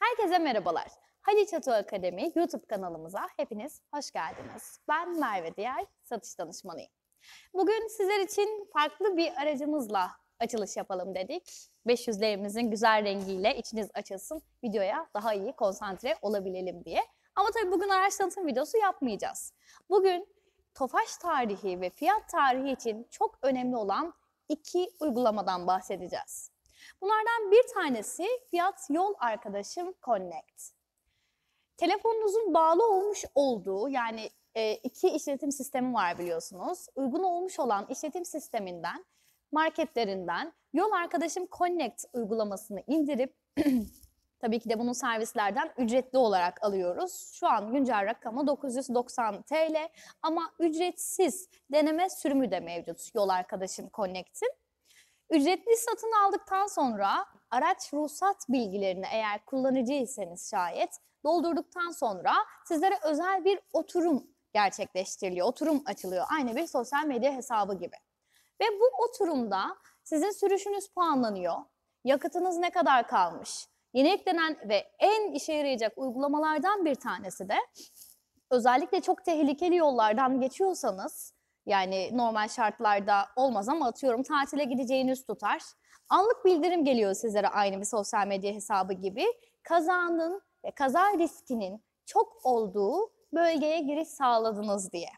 Herkese merhabalar. Haliç Auto Akademi YouTube kanalımıza hepiniz hoş geldiniz. Ben Merve Diğer, satış danışmanıyım. Bugün sizler için farklı bir aracımızla açılış yapalım dedik. 500'lerimizin güzel rengiyle içiniz açılsın, videoya daha iyi konsantre olabilelim diye. Ama tabii bugün araç tanıtım videosu yapmayacağız. Bugün Tofaş tarihi ve fiyat tarihi için çok önemli olan iki uygulamadan bahsedeceğiz. Bunlardan bir tanesi Fiyat Yol Arkadaşım Connect. Telefonunuzun bağlı olmuş olduğu, yani iki işletim sistemi var biliyorsunuz. Uygun olmuş olan işletim sisteminden, marketlerinden Yol Arkadaşım Connect uygulamasını indirip tabii ki de bunu servislerden ücretli olarak alıyoruz. Şu an güncel rakamı 990 TL ama ücretsiz deneme sürümü de mevcut Yol Arkadaşım Connect'in. Ücretli satın aldıktan sonra araç ruhsat bilgilerini eğer kullanıcıysanız şayet doldurduktan sonra sizlere özel bir oturum gerçekleştiriliyor. Oturum açılıyor. Aynı bir sosyal medya hesabı gibi. Ve bu oturumda sizin sürüşünüz puanlanıyor. Yakıtınız ne kadar kalmış? Yeni eklenen ve en işe yarayacak uygulamalardan bir tanesi de özellikle çok tehlikeli yollardan geçiyorsanız, yani normal şartlarda olmaz ama atıyorum tatile gideceğiniz tutar. Anlık bildirim geliyor sizlere aynı bir sosyal medya hesabı gibi. Kazanın ve kaza riskinin çok olduğu bölgeye giriş sağladınız diye.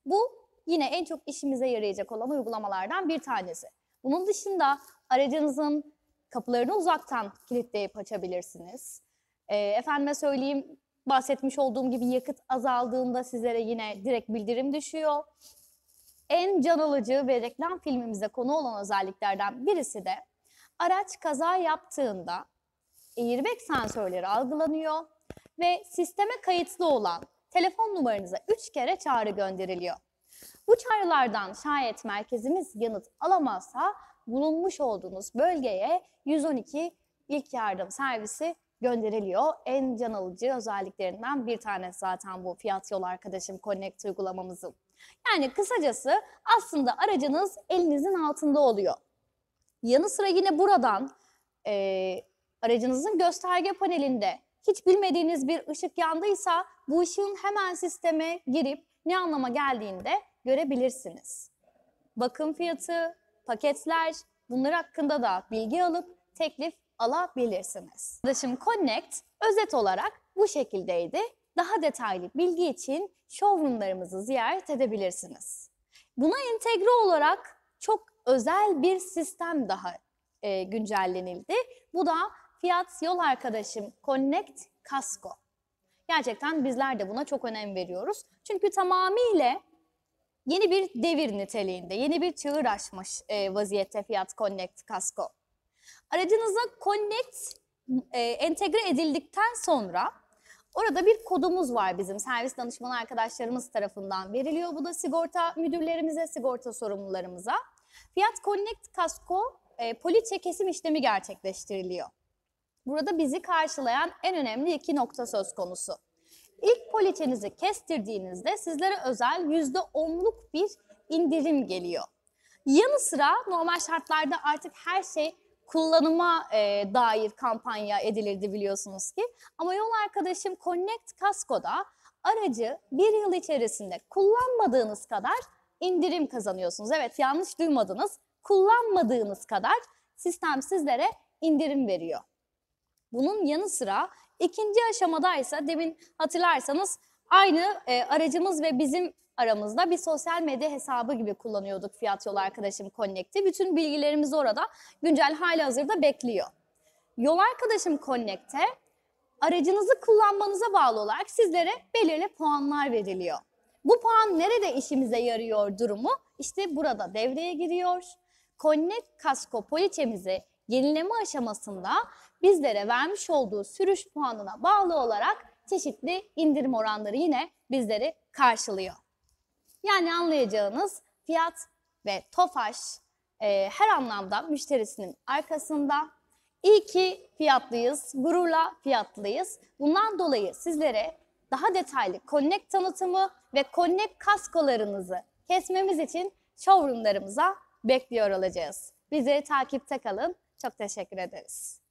Bu yine en çok işimize yarayacak olan uygulamalardan bir tanesi. Bunun dışında aracınızın kapılarını uzaktan kilitleyip açabilirsiniz. Efendime söyleyeyim, bahsetmiş olduğum gibi yakıt azaldığında sizlere yine direkt bildirim düşüyor. En can alıcı ve reklam filmimize konu olan özelliklerden birisi de araç kaza yaptığında airbag sensörleri algılanıyor ve sisteme kayıtlı olan telefon numaranıza 3 kere çağrı gönderiliyor. Bu çağrılardan şayet merkezimiz yanıt alamazsa bulunmuş olduğunuz bölgeye 112 ilk yardım servisi gönderiliyor. En can alıcı özelliklerinden bir tanesi zaten bu Fiyat Yol Arkadaşım Connect uygulamamızın. Yani kısacası aslında aracınız elinizin altında oluyor. Yanı sıra yine buradan aracınızın gösterge panelinde hiç bilmediğiniz bir ışık yandıysa bu ışığın hemen sisteme girip ne anlama geldiğini de görebilirsiniz. Bakım fiyatı, paketler, bunlar hakkında da bilgi alıp teklif alabilirsiniz. Arkadaşım Connect özet olarak bu şekildeydi. Daha detaylı bilgi için showroomlarımızı ziyaret edebilirsiniz. Buna entegre olarak çok özel bir sistem daha güncellenildi. Bu da Fiyat Yol Arkadaşım Connect Kasko. Gerçekten bizler de buna çok önem veriyoruz. Çünkü tamamıyla yeni bir devir niteliğinde, yeni bir çığır açmış vaziyette Fiyat Connect Kasko. Aracınıza Connect entegre edildikten sonra orada bir kodumuz var, bizim servis danışmanı arkadaşlarımız tarafından veriliyor. Bu da sigorta müdürlerimize, sigorta sorumlularımıza. Fiyat Connect Kasko poliçe kesim işlemi gerçekleştiriliyor. Burada bizi karşılayan en önemli iki nokta söz konusu. İlk poliçenizi kestirdiğinizde sizlere özel %10'luk bir indirim geliyor. Yanı sıra normal şartlarda artık her şey kullanıma dair kampanya edilirdi biliyorsunuz ki. Ama Yol Arkadaşım Connect Kasko'da aracı bir yıl içerisinde kullanmadığınız kadar indirim kazanıyorsunuz. Evet, yanlış duymadınız. Kullanmadığınız kadar sistem sizlere indirim veriyor. Bunun yanı sıra ikinci aşamada ise demin hatırlarsanız aynı aracımız ve bizim aramızda bir sosyal medya hesabı gibi kullanıyorduk Fiyat Yol Arkadaşım Connect'i. Bütün bilgilerimiz orada güncel halihazırda bekliyor. Yol Arkadaşım Connect'e aracınızı kullanmanıza bağlı olarak sizlere belirli puanlar veriliyor. Bu puan nerede işimize yarıyor durumu işte burada devreye giriyor. Connect Kasko poliçemizi yenileme aşamasında bizlere vermiş olduğu sürüş puanına bağlı olarak çeşitli indirim oranları yine bizleri karşılıyor. Yani anlayacağınız Fiyat ve Tofaş her anlamda müşterisinin arkasında. İyi ki fiyatlıyız, gururla fiyatlıyız. Bundan dolayı sizlere daha detaylı Connect tanıtımı ve Connect kaskolarınızı kesmemiz için showroomlarımıza bekliyor olacağız. Bizi takipte kalın. Çok teşekkür ederiz.